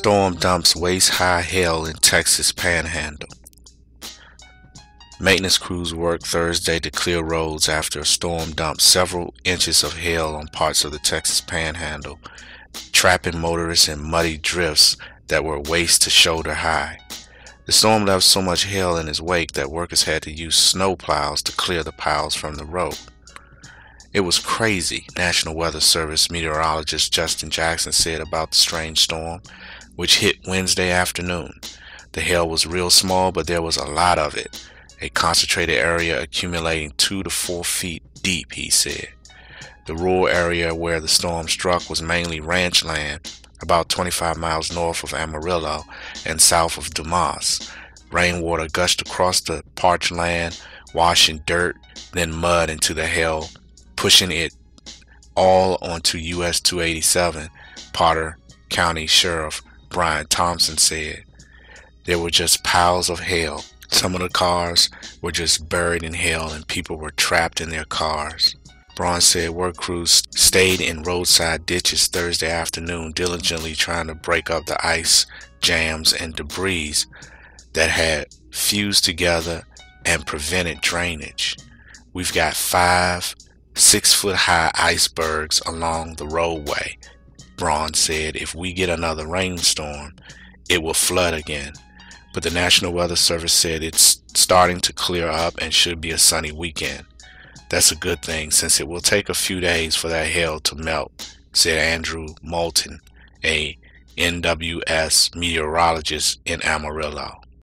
Storm dumps waist-high hail in Texas Panhandle. Maintenance crews worked Thursday to clear roads after a storm dumped several inches of hail on parts of the Texas Panhandle, trapping motorists in muddy drifts that were waist to shoulder high. The storm left so much hail in its wake that workers had to use snow plows to clear the piles from the road. It was crazy, National Weather Service meteorologist Justin Jackson said about the strange storm, which hit Wednesday afternoon. The hail was real small, but there was a lot of it, a concentrated area accumulating 2 to 4 feet deep, he said. The rural area where the storm struck was mainly ranch land, about 25 miles north of Amarillo and south of Dumas. Rainwater gushed across the parched land, washing dirt, then mud into the hail, pushing it all onto US 287, Potter County Sheriff Brian Thompson said. There were just piles of hail. Some of the cars were just buried in hail and people were trapped in their cars. Braun said work crews stayed in roadside ditches Thursday afternoon, diligently trying to break up the ice, jams, and debris that had fused together and prevented drainage. We've got 5 6-foot-high icebergs along the roadway, Braun said. If we get another rainstorm, it will flood again. But the National Weather Service said it's starting to clear up and should be a sunny weekend. That's a good thing, since it will take a few days for that hail to melt, said Andrew Moulton, a NWS meteorologist in Amarillo.